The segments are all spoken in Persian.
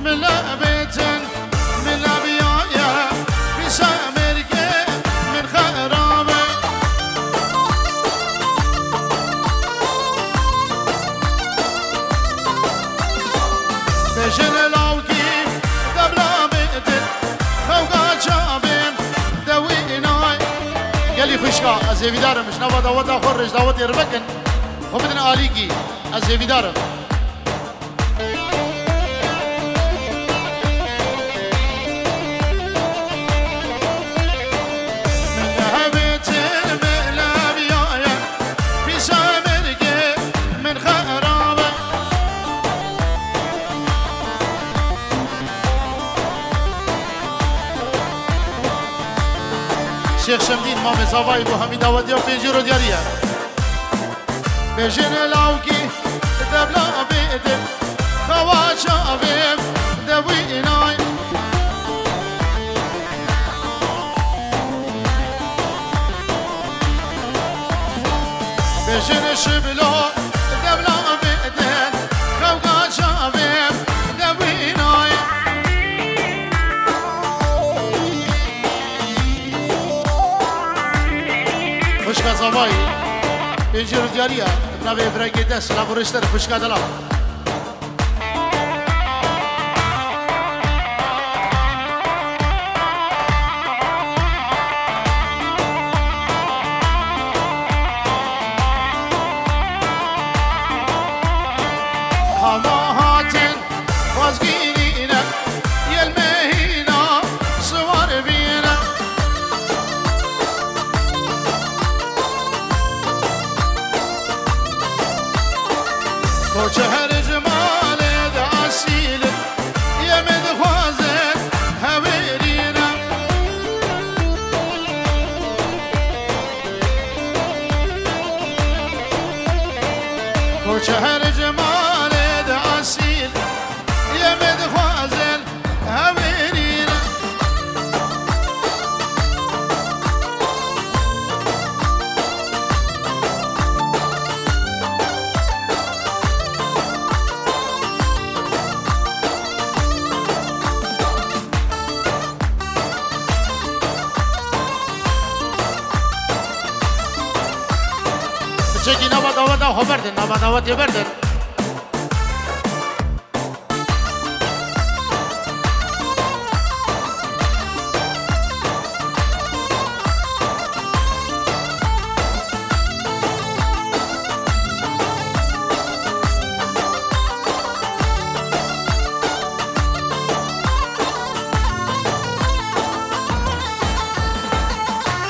من لابتن من لابيايا في سامرقة من خرابة بجن لاوكي دبلا بيتن خوقا جابم دويناي قالي خوشكا از ویدارم مش نوا داوت خورج داوت يربكن خبدن آليكي از ویدارم شيخ شمدين مامي صفاي بو حميد اوديو بيجرو دياريا بجن لاوكي دبلا بيد خواجا بيم دويناي بجن شبلو دبلا بيد خواجا بيم دويناي خوشکا زوایی اینجور دیاریا نوی برای دست لابورشتر خوشکا دلا هما هاتن وازگینینا یلمهینا سوار بینا شهر جمال داسيل يمد خوازن هويرينا شهر جمال داسيل يمد خوازن هويرينا چکی نوا داوت ها بردن نوا داوت یه بردن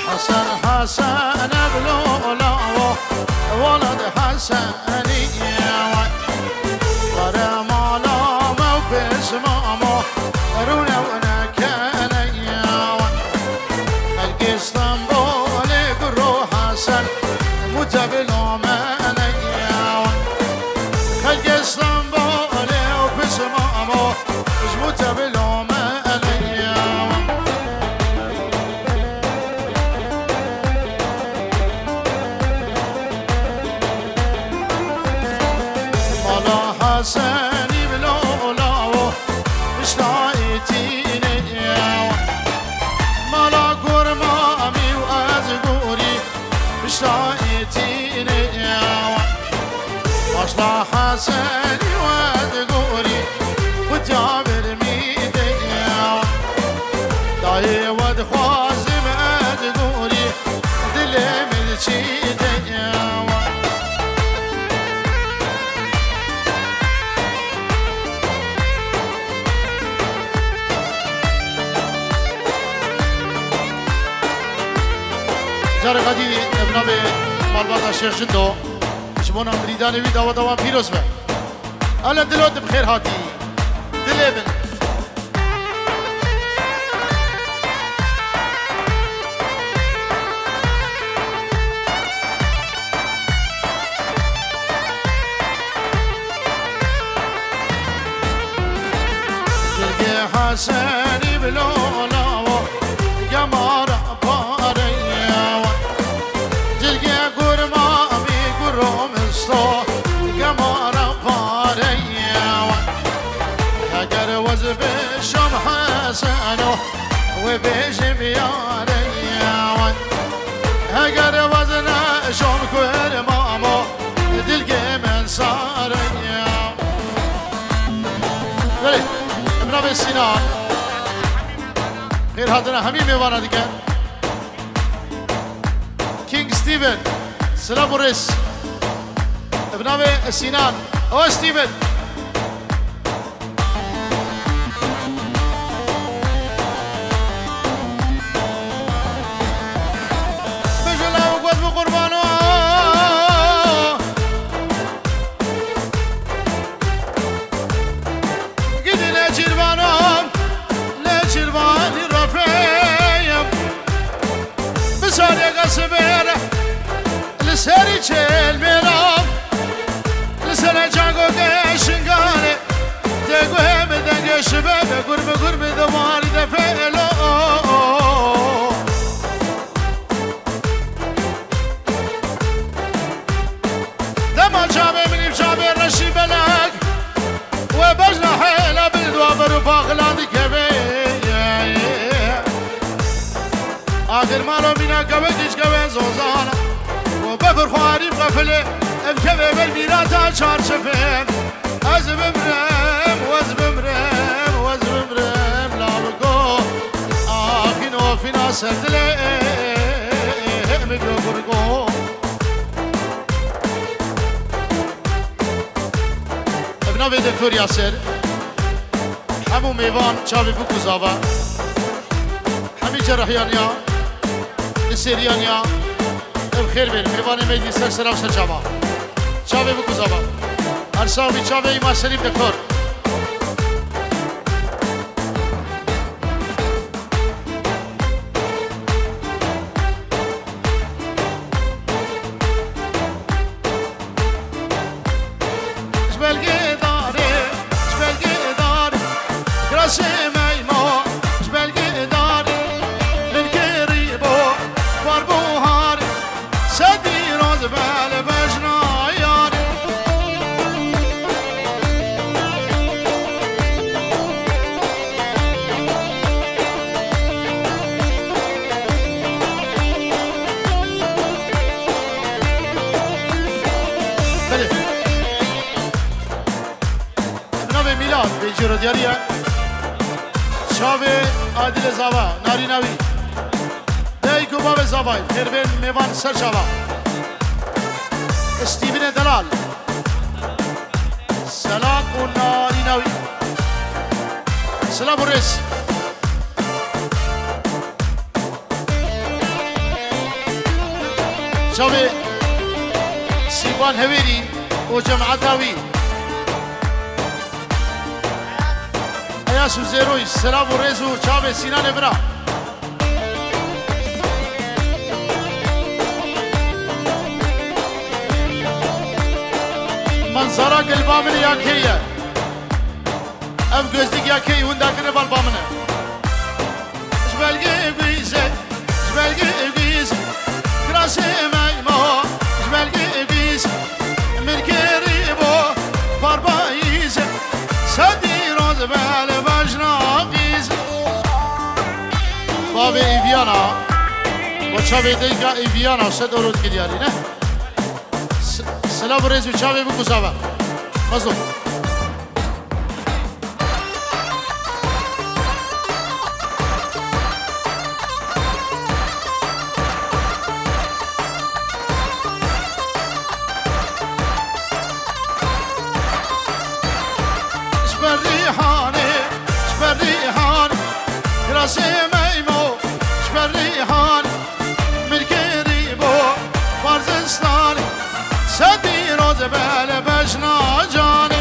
حسن حسن بلولا ولد حسني ورا مالا موبس ماما رونا وانا كان خلق اسطنبول قرو حسن متبلو مانا خلق اسطنبول وبس ماما مش متبلو حسني بلولاو مش لاقيتيني مالا قرمامي وازقوري مش لاقيتيني ماشلا حسني وازقوري وتعبر ميدي داي ود خوازم ازقوري دلي ملشيدي جاره قدی ابناب مالبات شیخ جدو شمونا مریدان وی دوا دوا پیروز به الا دلوت بخیر هاتی دلی بن جلگه حسنی بلولاو گمارا حسنو وبيجي بياري هقر وزنا شوم كوير مامو دلقي من صاري بلي ابن ابي سينان غير هادنا همي ميوانا ديكن كينج ستيفن سلابوريس ابن ابي سينان او ستيفن لسري چل میرم لسر جانگو گشنگانه دگو هم دنگش به گربه دواری دفعلو دما جامه منیم جامه رشی بلگ و بجنا حیلا بلدوا برو باغلاندی کبه آخر مالو مینا کبه دیش کبه زوزانا بفر خواري بغفله بكبه بالميراتا شارشفين از بمرم لا بقو آخينو فينا سردله مبيو برقو ابن في دكتور ياسر همو ميوان چاوي بكو زاوا همي جرحيانيا نسيريانيا بخير بين ميوان ميدي سلسلة وسجامة شابي بكو زبا أرساوي شابي إيمان شريف دكتور جبل قداري كراسي ميمو جبل قداري من قريبو فاربوهاري سدي روز بال بجنا ياري ابن ميلاد بيجيرو دياريا شاوي عادل زاوا ناري ناوي دايكو باب زاواي خيربين ميوان سر شاوا ستيفن دلال سلام وناري ناوي سلام وريس شاوي سيبان هويري وجمعة داوي اياسو زيروي سلام وريس وشاوي سينان ابرا منظرة قلبامن يا كيا ام gözlük ya key hundakını balbamını جبل قبيز كراسي ميمو جبل قبيز من قريبو فاربايز سدي روز بال بجنا قيز بابي ايفيانا وشابي ديكا ايفيانا سدورود كدياري نه سلام ريزو شابي بكو سابا مظلوم شبر ريحان كراسي ميمو شبر ريحان من قريبو فارزستان سدي روز بال بجنا جاني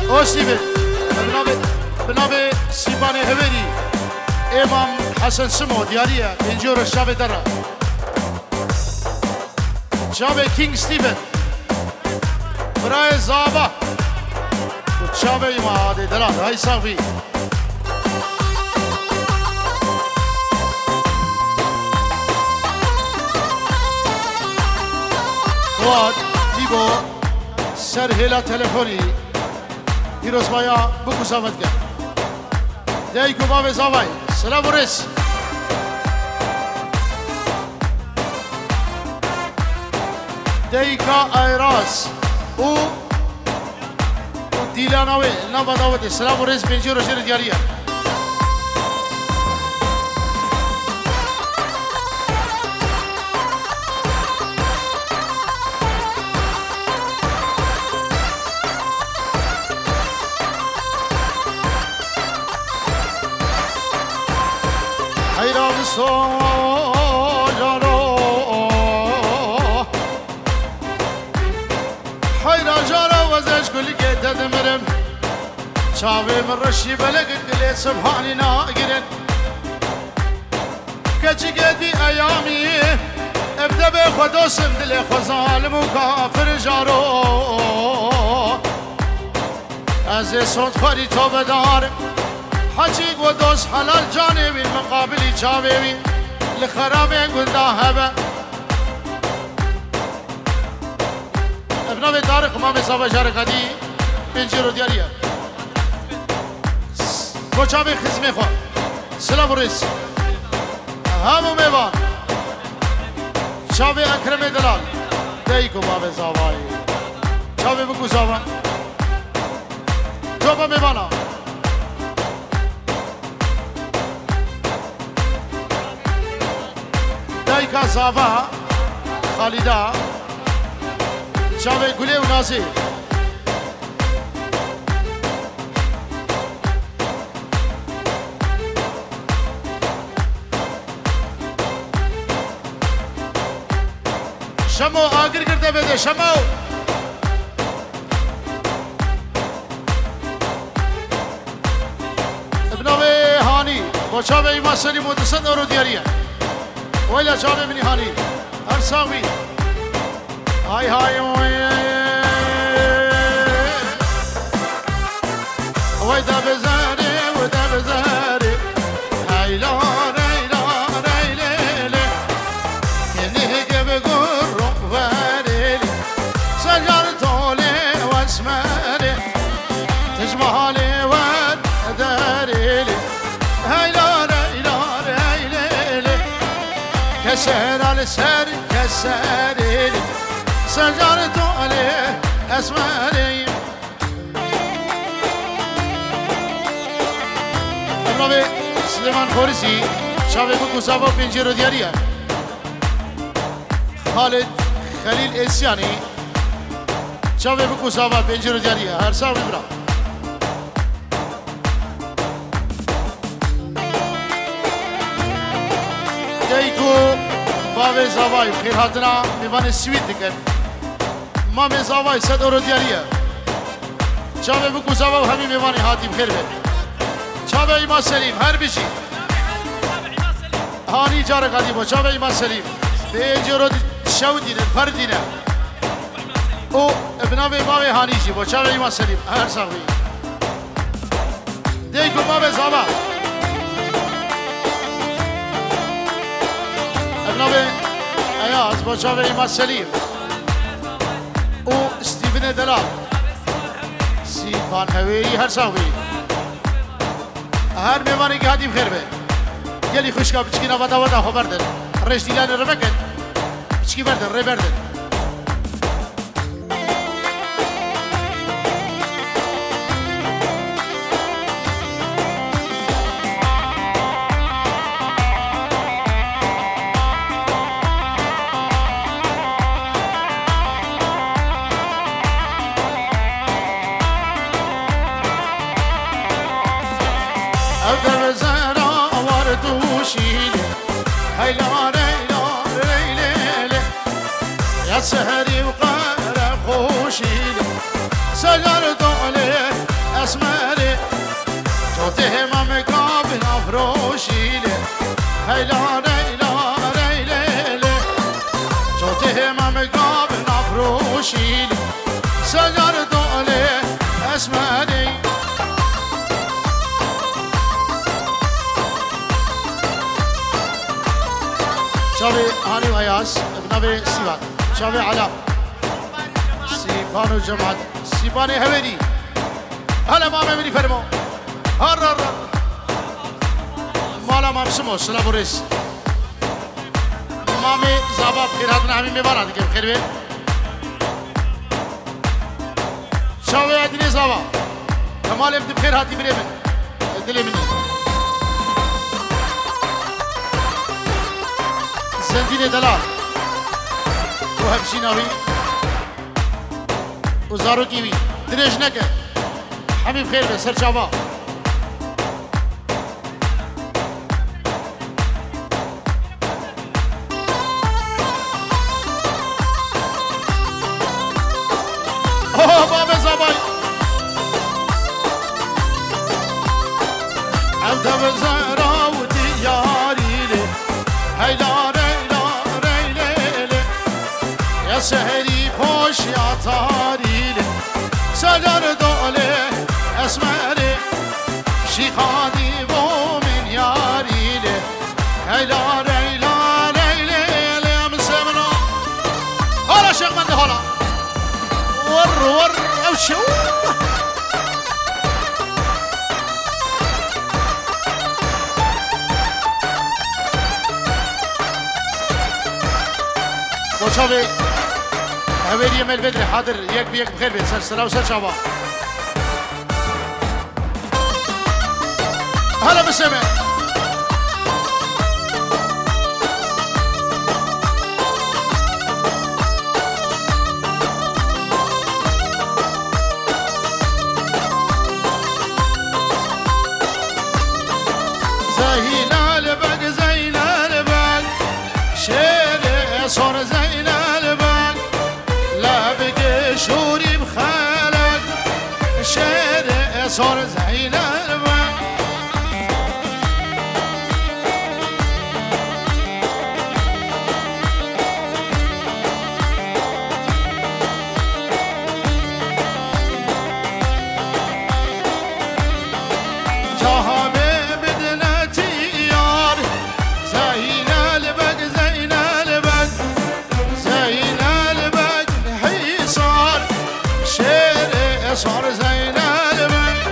اوستيفن بنابي سيباني هبري امام حسن سمو دياريه انجور الشاب درا شاب كينج ستيفن براي زابا وشاب ما دي درا هاي صافي فواد دیبو سر هلا تلفونی دیروز بایا بگو زامد کرد دیگو باب زاوای سلام ورس دیگا ایراس او دیلانوی نوا داوت سلام ورس بنجی روشن دیاریه شاوي من رشي بلق قلي سبحاني ناقرن كجي قدي ايامي ابدا بخدوسم دلي خزالم وكافر جارو ازي صوت فري تو بدار حجيق ودوس حلال جانبي مقابلي جاوي لخرابي قلدا هبا ابنا بدارق ما مسافة جارقادي بنجيرو دياريه کوچابی خدمه خوا سلام ورس همو میوان چاوی اکرم دلال دیگو باب زاوای چاوی بگو زاوان جوابا میوانا دیگا زاوا خالدا چاوی گله و نازی شمو آگر کرده بده شمو ابناوی هانی با چاوه ایما سلیم و دست اورو دیاریه ویلا چاوه منی هانی هر ساوی های های وی دا بزاره و دا بزاره هیلا كسر على سر كسرني سجرت عليه اسمري ابراهيم سليمان فارسي شاوي بوكوسافا بنجيرو دياريه خالد خليل اسياني شاوي بوكوسافا بنجيرو دياريه هرساوي برا دیگو باب زاوای خیر هاتنا میوان سویت دکن ما می زاوای 100 اورو دیاریه چاوه بگو زاوا و همین میوانی هاتیم خیر بید چاوه ایما سلیم هر بیشی هانی جاره قدی با چاوه ایما سلیم بیجورو شو دینه پر دینه او ابناوی ماوی هانی جی با چاوه ایما سلیم هر ساوی دیگو باب زاوا ابناوی ایاز با چاوه ایما سلیم او استیفن دلال سیفان هویری هر ساوی هر میوانی که هاتیم خیر به گلی خوشکا بچکی نوادا وادا خو بردن ریش دیلان رو بکن بچکی بردن ری بردن سهري وقارب خوشيلي سجر دولي اسمري جوته ما مقابل افروشيلي هيلا ريلا ريلي جوته ما مقابل افروشيلي سجر دولي اسمري شاوي هاني وياس ابنبي سيوان شاوي علا خانو جماعت سیبانی هویری هلا مامه منی فرمو هر مالا مام سمو سلام ورس مامه زابا بخیر هاتنا همین میبارد که بخیر بید شاوه ادینی زابا کمال امتی بخیر هاتی بری من دلی منی زندین دلال و هفشیناوی و زاروکیوی درێژ نەکە هەمی بخێر بێ سەر چاوا بابێ زابای ئەم دەبە زەراوتی یاری لێ هەیلا رەیلا رەیلێ لێ یا سەهەری پۆشی ئاتاری لێ سجر دوله اسمره شیخانی بو من یاری له هیلا ریلا ریله له مسمنا حالا شیخ منده حالا ور او شو بوشاوی هویری مل بدر حاضر یک بیک بخیر بید سر سلام سر شابا هلا بسمه زهينا لبق زينا لبق شيل صور زينا لبق لا بقى شوري بخالك شيل صور زينا لبق صار زين البن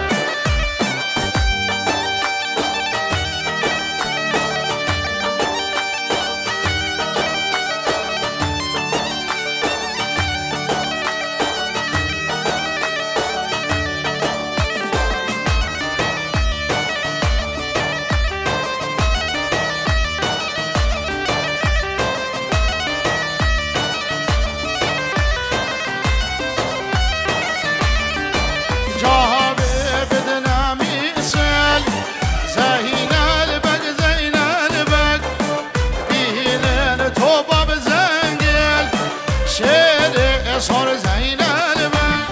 صار زين البن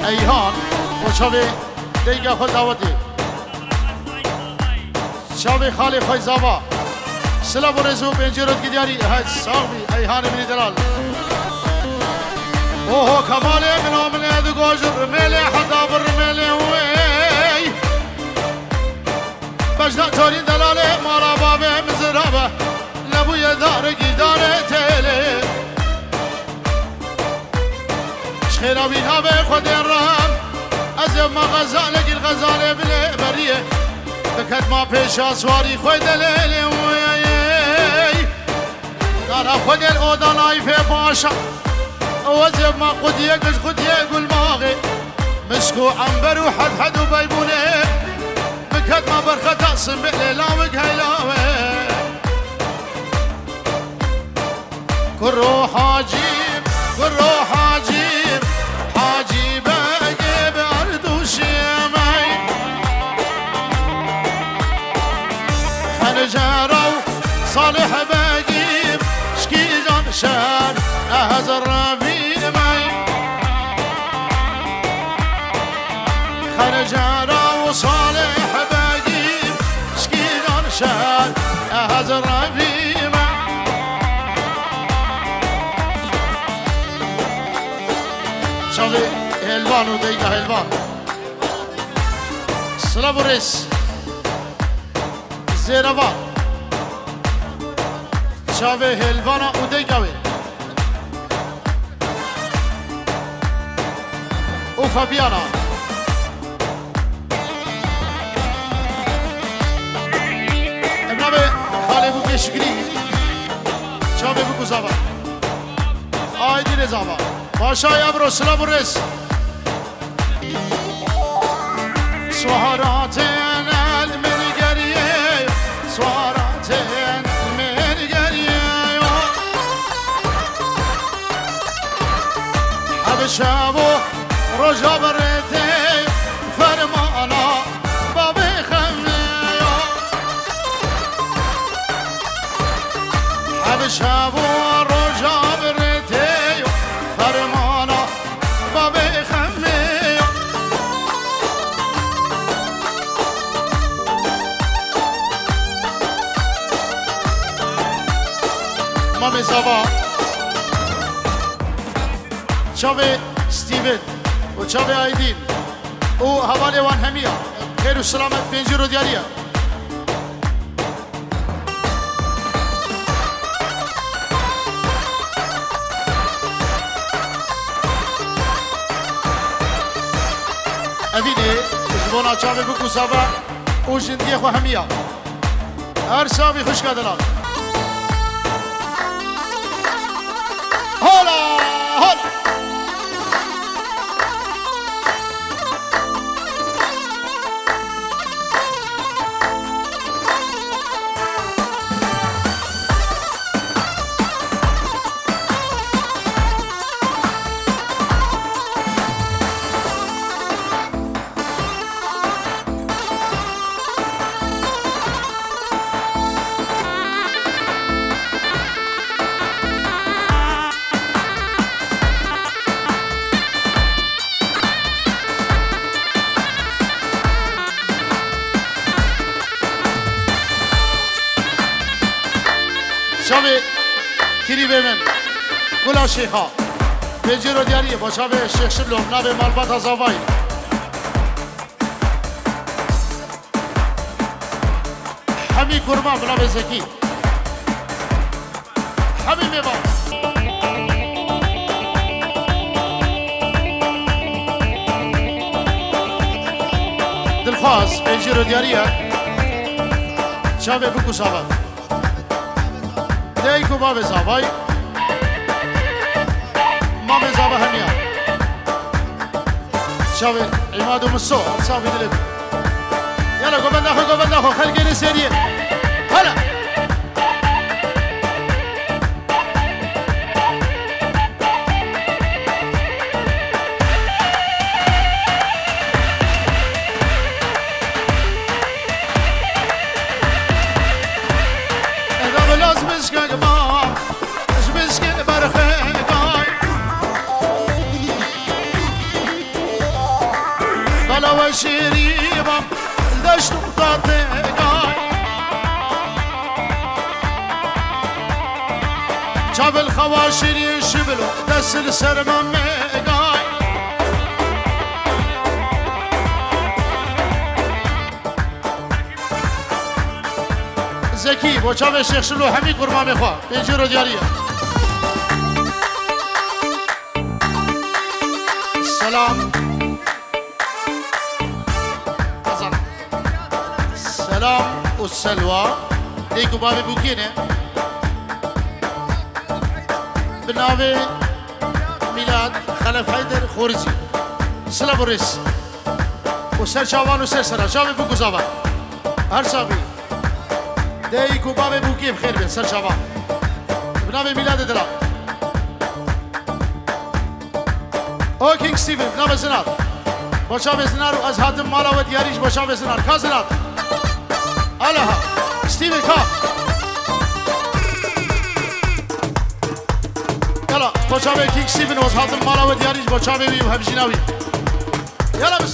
ایهان وشاوی دیگه خود دعوتی شاوی خالی خوی زابا سلا برزو پنجرت گدیاری های ساقی ایهان منی دلال اوه کمال منو من ادو گوجر ملی حدا بر ملی وی بجدا تاری دلال مارا بابه مزرابه نبوی دارگی داره تله شخیرا بینا به خود رام از ما غزالگی الغزاله بله بریه بکت ما پیش آسواری خوی دلیلی دارا خود الادانای فی باشا وزب ما قدیه کش قدیه گل ماغی مسکو عنبر و حد و بیبونه بکت ما برخط اصم بلیلاوک هیلاوه كرو حاجيب كرو حاجيب حاجيب اجيب ارض وشيمي خنجرو صالح بجيب شكي جان شان اهزر في مي خنجرو صالح بجيب شكي جان شان اهزر في شاوی هلوان و دیگه هلوان سلام ورس زیروان شاوه هلوانا و دیگاوه و فابیانا ابنابه خاله بو کشگری شاوه بو گزاوا آیدی رزاوا باشای ابرو سلام رس سواراتن المنگریه سواراتن المنگریه حبشابو رجا برده فرمانا بابی خمه حبشابو رجا برده فرمانا بابی خمه مامی زبا چاوه ستیون و چاوه آیدین و حوالی وان همیا خیر و سلامت پنجی رو دیاریه اوینه جبونا چاوه بکو ساوه و جندیه خو همیا هر ساوی خوش کدلال هلا هلا شاوه کری بمن گلا شیخا پنجی رو دیاریه با شاوه شیخ شبلو نابه مالبات ازاوایی همی کرما بنابه زکی همی میبان دلخواست پنجی رو دیاریه شاوه بکو ساوه دیگو باب زاوای ما به زاوه همیا شاوه عماد و مسو صافی دلب یالا گوبند نخو خلقین سریه هلا شيريبا دشت قطعي شاف الخواشري شبلو دس السرمة مقاي زكي بو شاف الشيخ شلو حمي قرمامي خوا بيجيرو ديارية السلام سلام والسلوى ديكو بابي بوكينه بناوي ميلاد خلف حيدر خورزي سلام ورس وسر شاوان وسر سرا شاوي بوكو زاوان هر شاوي ديكو بابي بوكي بخير بين سر شاوان بناوي ميلاد دلا او كينج ستيفن بناوي زنار باشاوي زنار از حاتم مالا و دياريش باشاوي زنار كا زنار الها ستيفن كا يلا باشاوي كينج ستيفن از حاتم مالا و دياريش باشاوي ويو همجيناوي يلا بس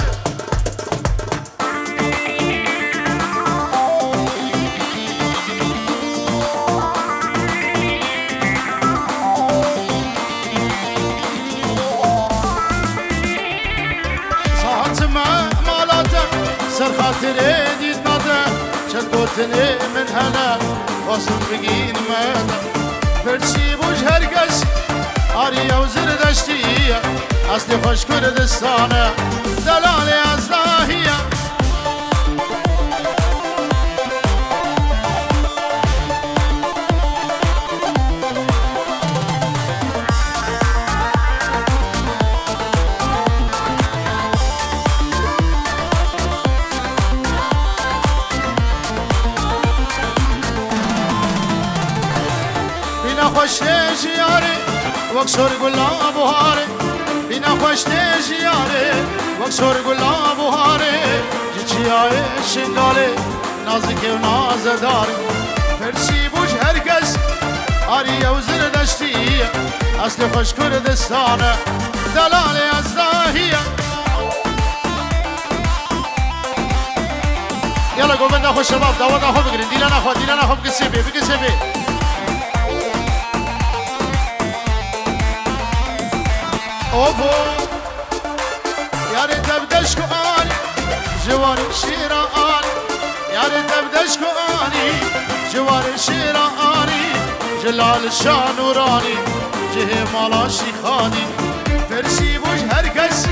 سر خاطر ديد ناده شد قوتني من هلا خواستم بگین من فرچی بوش هرگز آریه و زردشتیه اصلی خوش کردستانه دلال از داهیه خوش جیاره وکسور گلاب و هاره بینا خوش جیاره وکسور گلاب و هاره جیای شنگاله نازک و نازداره فرسی بوش هرگز آریه و زردشتیه اصل خوش کردستانه دلال از داهیه یالا گوبنده خوش شباب دعوت آخو بگیرین دیلان آخو بکسی بی اوفو یاری تبدش کانی جواری شیرانی یاری تبدش کانی جواری شیرانی جلال شانورانی جه مالا شیخانی فرسی بوش هرکس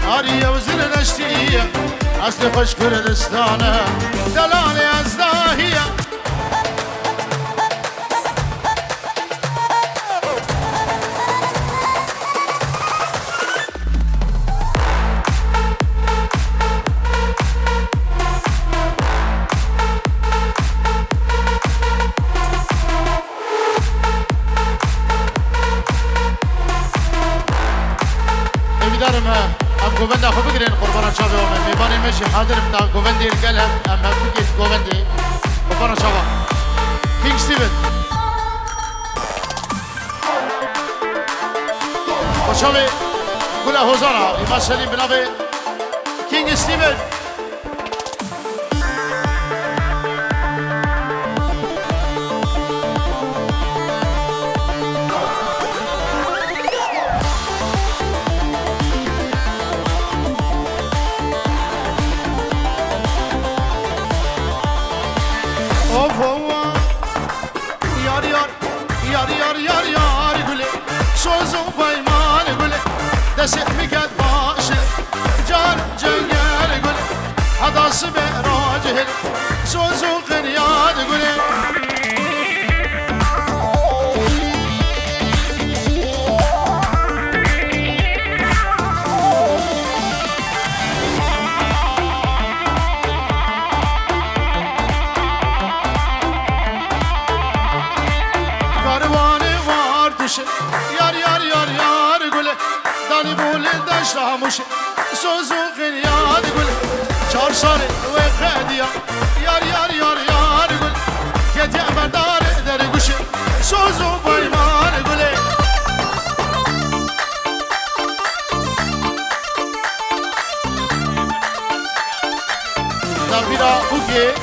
آریه و زردشتیه اصل خوش کردستانه دلال از داهیه گوونده خو بگیرین قربان شابه و میبانی میشه حاضر بتا گوونده الگله اما بگید گوونده قربان شابه کینگ ستیون خوشابه گله هزارا ایما سلیم بنابه کینگ ستیون دست میکرد باشه جان جنگل گل حداس به راجه سوزو قریاد گله کاروانه وار دوشه یار یار یار یار گله دانی بوله دشت هموشه سوزو قریاد گل 4 ساله و خدیا یار یار یار یار گل گتی امردار در گوشه سوزو بایمان گله در بیرا بوگه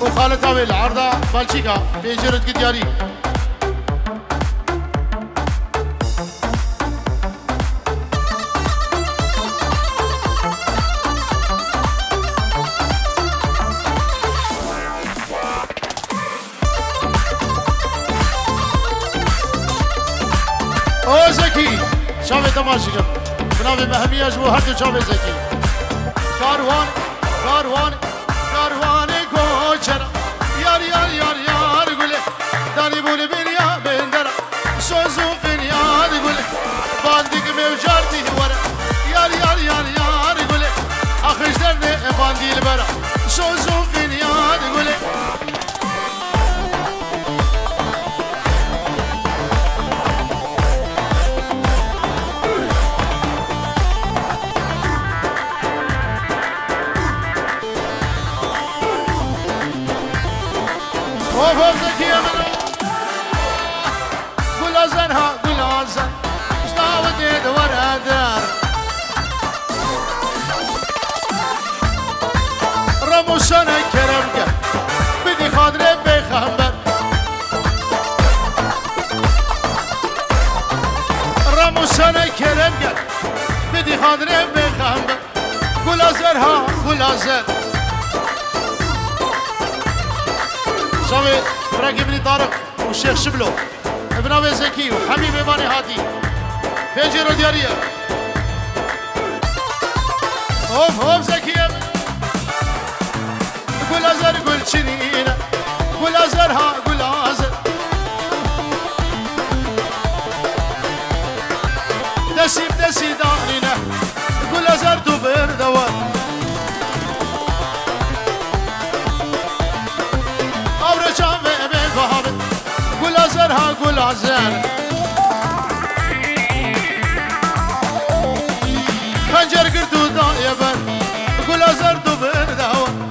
و خالتا بالعرضه بالچیکا بیجرد گدیاری او زکی شاوه تماشی کن بنابه مهمیش و هر دو شاوه زکی کاروان گوچرا یار یار یار یار گله دانی بوله بینیا بندرا سوزو قنیاد گله باندیگ موجار دیوارا یار یار یار یار گله آخش درده باندیل برا سوزو قنیاد گله وفوزك يا منو قول زنها قول زن اشتاوت يدور دار رمو سنة كرمك بدي خاطري بخمبر رمو سنة كرمك بدي خاطري بخمبر قول زنها قول زن شاوي براقي بني طارق والشيخ شبلو ابن زكي وحميد بيباني هادي بيجي دياريه اوف زكيه قول ازر قول شنينه قول ازرها قول ازر دسي دانينا قول ازر دبر دوار أورجع بفهم قول ازرها قول ازر خنجر قردو دايبا قول ازر دبر دوار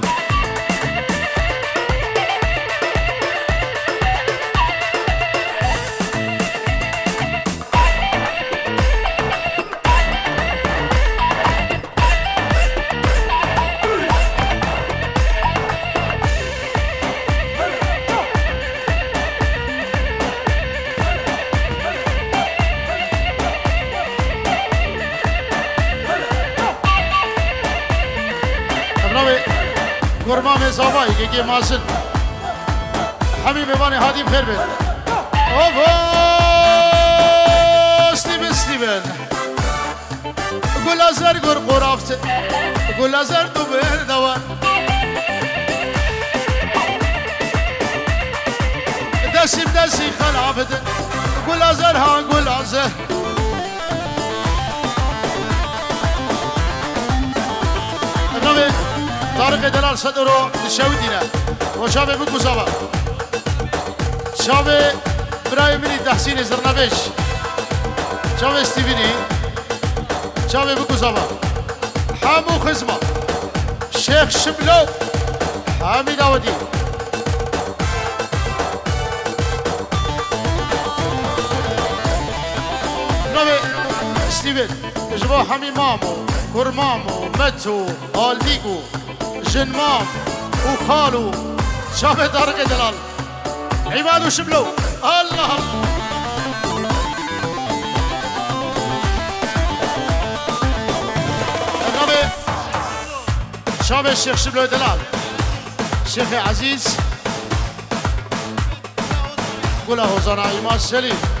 قرمام زواي كي ماسن حبيبي باني هادي بخير بيت اوف ستيفن قول ازر قر قرافت قول ازر دبر دوان دسي خلافت قول ازر ها قول ازر طارق دلال صدرو نشاودينا وشابه بكو زبا شابه براي مني تحسين زرنبش شابه ستيفيني شابه بكو زبا حامو خزمة شيخ شبلو حامي داودي نبي ستيفن جبو حامي مامو كرمامو متو خالديكو جن مام وخالو شافه طارق دلال عباد وشبلو الله النبي شافه الشيخ شبلو دلال شيخ عزيز قوله زنا إمام سليم